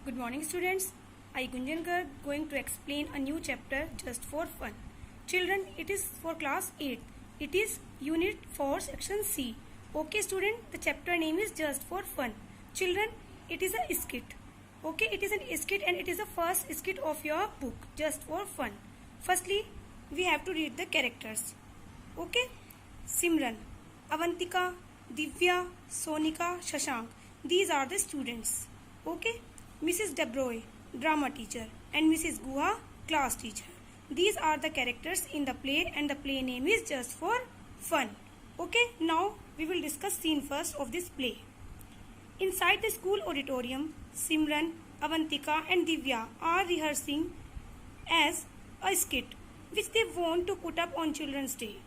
Good morning, students. I Gunjan Garg going to explain a new chapter just for fun. Children, it is for class 8. It is unit 4 section C. Okay, student, the chapter name is just for fun. Children, it is a skit. Okay, it is an skit and it is the first skit of your book just for fun. Firstly, we have to read the characters. Okay, Simran, Avantika, Divya, Sonika, Shashank. These are the students. Okay, Mrs. Debroy, drama teacher, and Mrs. Guha, class teacher. These are the characters in the play and the play name is just for fun. Okay, now we will discuss scene first of this play. Inside the school auditorium, Simran, Avantika and Divya are rehearsing as a skit which they want to put up on Children's Day.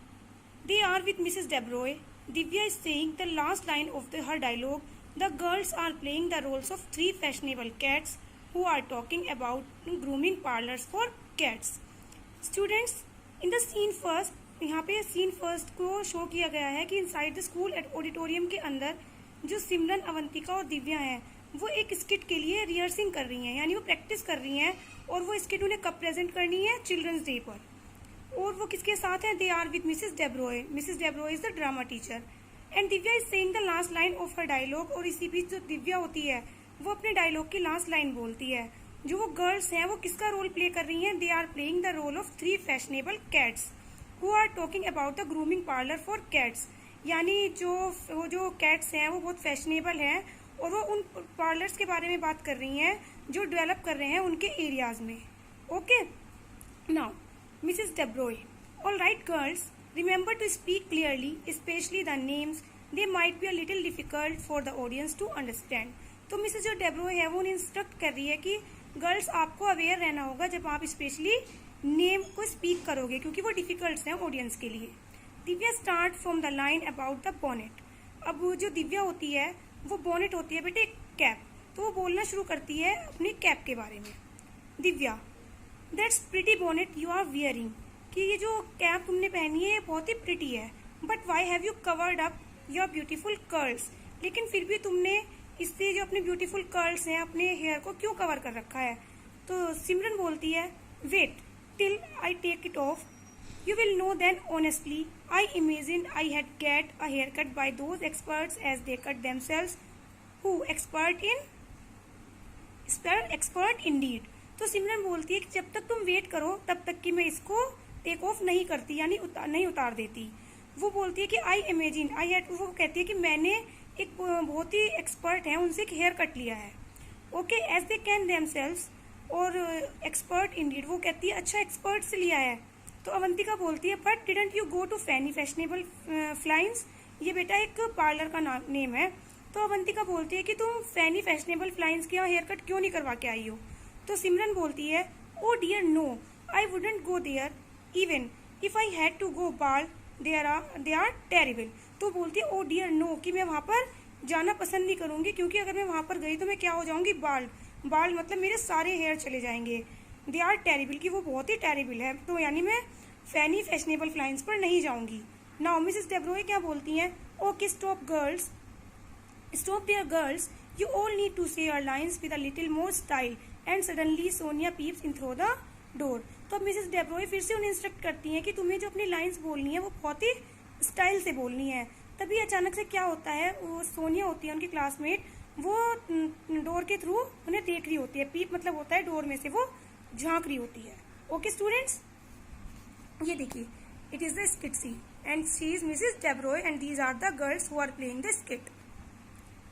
They are with Mrs. Debroy. Divya is saying the last line of her dialogue. The girls are playing the roles of three fashionable cats who are talking about grooming parlors for cats. Students, in the scene first, यहाँ पे scene first को show किया गया है कि inside the school auditorium के अंदर जो सिमरन, अवंतिका और दिव्या हैं वो एक स्किट के लिए रिहर्सिंग कर रही हैं, यानी वो प्रैक्टिस कर रही हैं और वो स्किट उन्हें कब प्रेजेंट करनी है? चिल्ड्रंस डे पर। और वो किसके साथ हैं? They are with Mrs Debroy. Mrs Debroy is the drama teacher and Divya is saying the last line of her dialogue. और इसी बीच जो दिव्या होती है वो अपने डायलॉग की लास्ट लाइन बोलती है। जो वो गर्ल्स हैं वो किसका रोल प्ले कर रही हैं? They are playing the role of three fashionable cats who are talking about the grooming parlour for cats. यानी जो कैट्स हैं वो बहुत फैशनेबल हैं और वो उन पार्लर्स के बारे में बात कर रही हैं जो डेवलप कर रहे हैं उनके एरियाज में। Okay, now Mrs Debroy, all right girls, remember to speak clearly, especially the names. They might be a little difficult for the audience to understand. तो मिसेस जो डेब्रोय है वो उन्हें इंस्ट्रक्ट कर रही है कि गर्ल्स आपको अवेयर रहना होगा जब आप स्पेशली नेम को स्पीक करोगे क्योंकि वो डिफिकल्ट हैं ऑडियंस के लिए। Divya start from the line about the bonnet. अब जो दिव्या होती है वो बॉनेट होती है बेटे एक कैप, तो वो बोलना शुरू करती है अपनी कैप के बारे में। Divya, that's pretty bonnet you are wearing, कि ये जो कैप तुमने पहनी है ये बहुत ही प्रिटी है। But why have you covered up your beautiful curls, लेकिन फिर भी तुमने इससे जो अपने ब्यूटीफुल कर्ल्स हैं अपने हेयर को क्यों कवर कर रखा है? तो सिमरन बोलती है, wait till I take it off, you will know then honestly I imagine I had get a hair cut by those experts as they cut themselves who expert indeed. तो सिमरन बोलती है कि जब तक तुम वेट करो तब तक कि मैं इसको टेक ऑफ नहीं करती, यानी नहीं उतार देती। वो बोलती है कि आई इमेजिन आई हैड, वो कहती है कि मैंने एक बहुत ही एक्सपर्ट है उनसे एक हेयर कट लिया है। Okay, as they can themselves, और एक्सपर्ट इंडीड, वो कहती है अच्छा एक्सपर्ट से लिया है। तो अवंतिका बोलती है but didn't you go to Fanny Fashionable Flines, ये बेटा एक पार्लर का नेम है। तो अवंतिका बोलती है कि तुम फैनी फैशनेबल फ्लाइंस के यहाँ हेयर कट क्यों नहीं करवा के आई हो? तो सिमरन बोलती है, oh dear no, I wouldn't go there even if I had to go bald, they are terrible. तो बोलती है ओ डियर नो, कि मैं वहाँ पर जाना पसंद नहीं करूँगी क्योंकि अगर मैं वहाँ पर गई तो मैं क्या हो जाऊँगी? बाल मतलब मेरे सारे हेयर चले जाएंगे। दे आर टेरिबल, कि वो बहुत ही टेरिबल है, तो यानी मैं फैनी फैशनेबल फ्लाइंस पर नहीं जाऊँगी। नाउ मिसेस डेब्रोय क्या बोलती हैं? Okay stop girls, stop there girls, you all need to say your lines with a little more style. And suddenly Sonia peeps in through the door. तो अब मिसेस डेब्रोय फिर से उन्हें इंस्ट्रक्ट करती हैं कि तुम्हें जो अपनी लाइंस बोलनी है वो बहुत ही स्टाइल से बोलनी है। तभी अचानक से क्या होता है, वो सोनिया होती है उनकी क्लासमेट, वो डोर के थ्रू उन्हें देख रही होती है। पीप मतलब होता है डोर में से वो झांक रही होती है। ओके स्टूडेंट्स, ये देखिए, it is the skit see and she is Mrs Debroy and these are the girls who are playing the skit.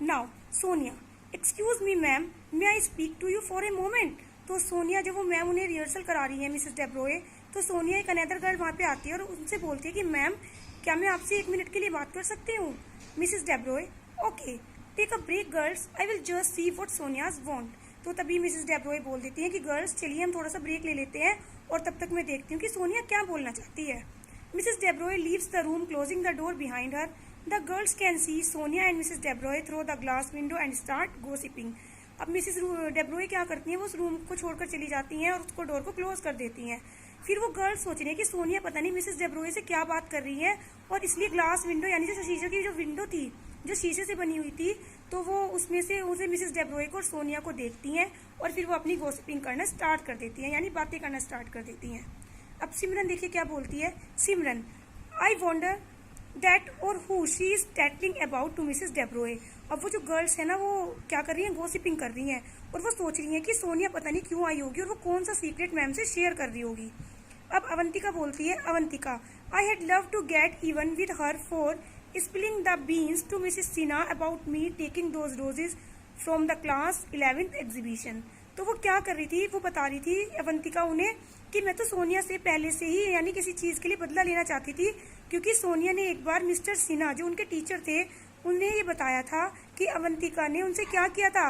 Now Sonia, excuse me ma'am, may I speak to you for a moment. तो सोनिया, जब वो ma'am उन्हें rehearsal करा रही है Mrs डेब्रोय, तो सोनिया एक another girl वहाँ पे आती है और उनसे बोलती है कि मैम क्या मैं आपसे 1 मिनट के लिए बात कर सकती हूँ? Mrs Debroy, okay take a break girls, I will just see what Sonia's want. तो तभी मिसेस डेब्रोय बोल देती है कि गर्ल्स चलिए हम थोड़ा सा ब्रेक ले लेते हैं और तब तक मैं देखती हूँ कि सोनिया क्या बोलना चाहती है। Mrs Debroy leaves the room closing the door behind her. The girls can see Sonia and Mrs. Debroy through the glass window and start gossiping. अब मिसेस डेब्रोय क्या करती हैं, वो उस रूम को छोड़कर चली जाती हैं और उसको डोर को क्लोज कर देती हैं। फिर वो गर्ल्स सोच रही है कि सोनिया पता नहीं मिसेस डेब्रोय से क्या बात कर रही है और इसलिए ग्लास विंडो यानी जो शीशे की जो विंडो थी जो शीशे से बनी हुई थी, तो वो उसमें से उसे मिसेस डेब्रोए को और सोनिया को देखती हैं और फिर वो अपनी गॉसिपिंग करना स्टार्ट कर देती हैं, यानी बातें करना स्टार्ट कर देती हैं। अब सिमरन देखिए क्या बोलती है। Simran, I wonder that or who she is tattling about to Mrs Debroy. अब वो जो गर्ल्स है ना, वो क्या कर रही हैं, गॉसिपिंग कर रही हैं और वो सोच रही हैं कि सोनिया पता नहीं क्यों आई होगी और वो कौन सा सीक्रेट मैम से शेयर कर रही होगी। अब अवंतिका बोलती है। Avantika, I had love to get even with her for spilling the beans to Mrs. Sinha about me taking those roses from the class 11th exhibition। तो वो क्या कर रही थी, वो बता रही थी अवंतिका उन्हें कि मैं तो सोनिया से पहले से ही यानी किसी चीज के लिए बदला लेना चाहती थी, क्योंकि सोनिया ने एक बार मिस्टर सिन्हा जो उनके टीचर थे उन्हें ये बताया था कि अवंतिका ने उनसे क्या किया था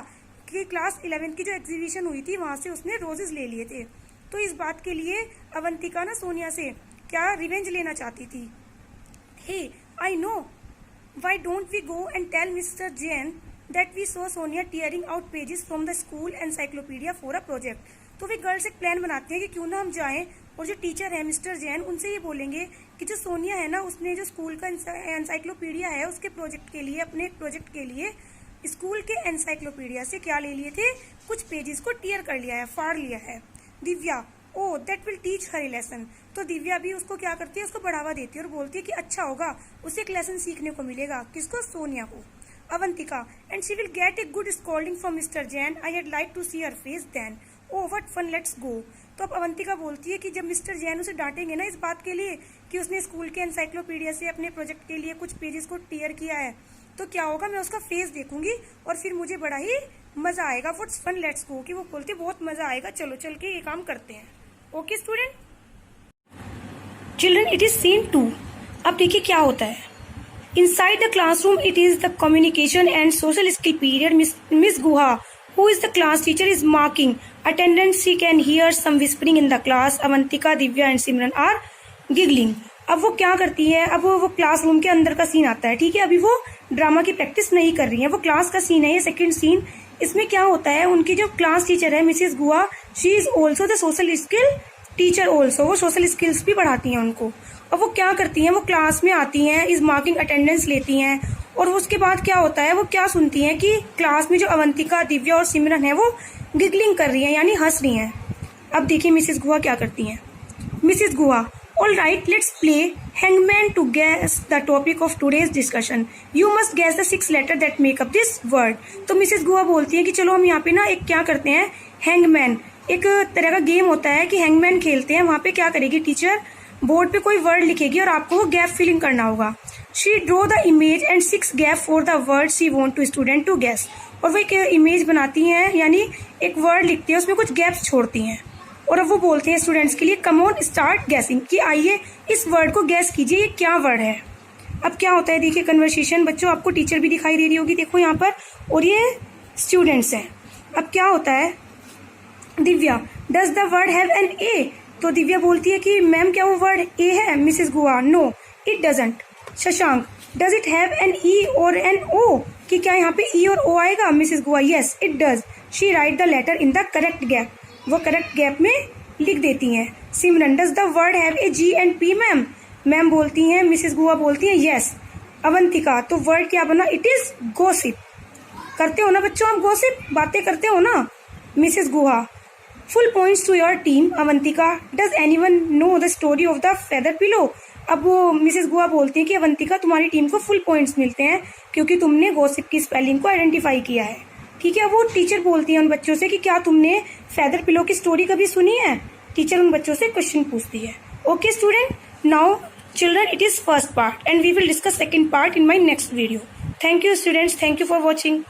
कि क्लास 11 की जो एग्जीबिशन हुई थी वहां से उसने रोजेस ले लिए थे। तो इस बात के लिए अवंतिका ना सोनिया से क्या रिवेंज लेना चाहती थी। हे, I know. Why don't we go and tell Mr. Jain that we saw Sonia tearing out pages from the school encyclopedia for a project। तो वे गर्ल्स एक प्लान बनाते हैं कि क्यों ना हम जाएं और जो टीचर है मिस्टर जैन उनसे ये बोलेंगे कि जो सोनिया है ना, उसने जो स्कूल का एनसाइक्लोपीडिया है उसके प्रोजेक्ट के लिए, अपने प्रोजेक्ट के लिए स्कूल के एनसाइक्लोपीडिया से क्या ले लिए थे, कुछ पेजेस को टीयर कर लिया है, फाड़ लिया है। Divya, oh that will teach her a lesson. तो दिव्या भी उसको क्या करती है, उसको बढ़ावा देती है और बोलती है कि अच्छा होगा, उसे एक लेसन सीखने को मिलेगा। किसको, सोनिया को। Avantika, and she will get a good scolding from mister Jain. I had like to see her face then. Oh what fun, let's go. तो अब अवंतिका बोलती है कि जब मिस्टर जैन उसे डांटेंगे ना इस बात के लिए कि उसने स्कूल के एनसाइक्लोपीडिया से अपने प्रोजेक्ट के लिए कुछ पेजेस को टीयर किया है, तो क्या होगा, मैं उसका फेस देखूंगी और फिर मुझे बड़ा ही मजा आएगा। व्हाट्स फन, लेट्स गो, कि वो बोलती है बहुत मजा आएगा, चलो चल के ये काम करते हैं। Okay student. Children, it is scene 2। अब देखिए क्या होता है। Inside the classroom it is the communication and social skill period. Miss Guha, who is the class teacher, is marking attendance. She can hear some whispering in the class. Avantika, Divya and Simran are giggling. अब वो क्या करती है, अब वो classroom के अंदर का सीन आता है, ठीक है। अभी वो ड्रामा की प्रैक्टिस नहीं कर रही है, वो क्लास का सीन है, ये सेकंड सीन। इसमें क्या होता है, उनकी जो क्लास टीचर है Mrs Guha, she is also the social skill teacher also. वो सोशल स्किल्स भी पढ़ाती हैं उनको। और वो क्या करती हैं, वो क्लास में आती हैं, इस मार्किंग अटेंडेंस लेती हैं और उसके बाद क्या होता है, वो क्या सुनती हैं कि क्लास में जो अवंतिका, दिव्या और सिमरन है वो गिगलिंग कर रही हैं, यानी हंस रही हैं। अब देखिए मिसेस गुहा क्या करती हैं। Mrs Guha, all right, let's play hangman to guess the topic of today's discussion. You must guess the 6 letter that make up this word. तो मिसेस गुहा बोलती है कि चलो हम यहाँ पे ना एक क्या करते हैं, हैंगमैन, एक तरह का गेम होता है कि हैंगमैन खेलते हैं। वहां पे क्या करेगी टीचर, बोर्ड पे कोई वर्ड लिखेगी और आपको वो गैप फिलिंग करना होगा। She draw the image and 6 gap for the word she want to student to guess. और वो एक इमेज बनाती हैं, यानी एक वर्ड लिखती है, उसमें कुछ गैप्स छोड़ती हैं और अब वो बोलते हैं स्टूडेंट्स के लिए, कम ऑन स्टार्ट गैसिंग, कि आइए इस वर्ड को गैस कीजिए, ये क्या वर्ड है। अब क्या होता है, देखिए कन्वर्सेशन, बच्चों आपको टीचर भी दिखाई दे रही होगी, देखो यहाँ पर, और ये स्टूडेंट्स हैं। अब क्या होता है, Divya, does the word have an A. तो दिव्या बोलती है कि मैम क्या वो वर्ड ए है। Mrs Guha, no it doesn't. Shashank, does it have an E or an ओ, कि क्या यहाँ पे ई और ओ आएगा। Mrs Guha, yes it does. She write the letter in the correct gap, वो करेक्ट गैप में लिख देती हैं। Simran, does the word have a G and P ma'am. Ma'am बोलती हैं, मिसेस गुहा बोलती हैं यस। अवंतिका, तो वर्ड क्या बना, इट इज गॉसिप। करते हो ना बच्चों आप गॉसिप, बातें करते हो ना। Mrs Guha, full points to your team. Avantika, does anyone know the story of the feather pillow. अब वो मिसेस गुहा बोलती है कि अवंतिका तुम्हारी टीम को फुल पॉइंट्स मिलते हैं क्योंकि तुमने गॉसिप की स्पेलिंग को आइडेंटिफाई किया है, ठीक है। वो टीचर बोलती है उन बच्चों से कि क्या तुमने फेदर पिलो की स्टोरी कभी सुनी है। टीचर उन बच्चों से क्वेश्चन पूछती है। Okay student, now children, it is first part and we will discuss second part in my next video. Thank you students, thank you for watching.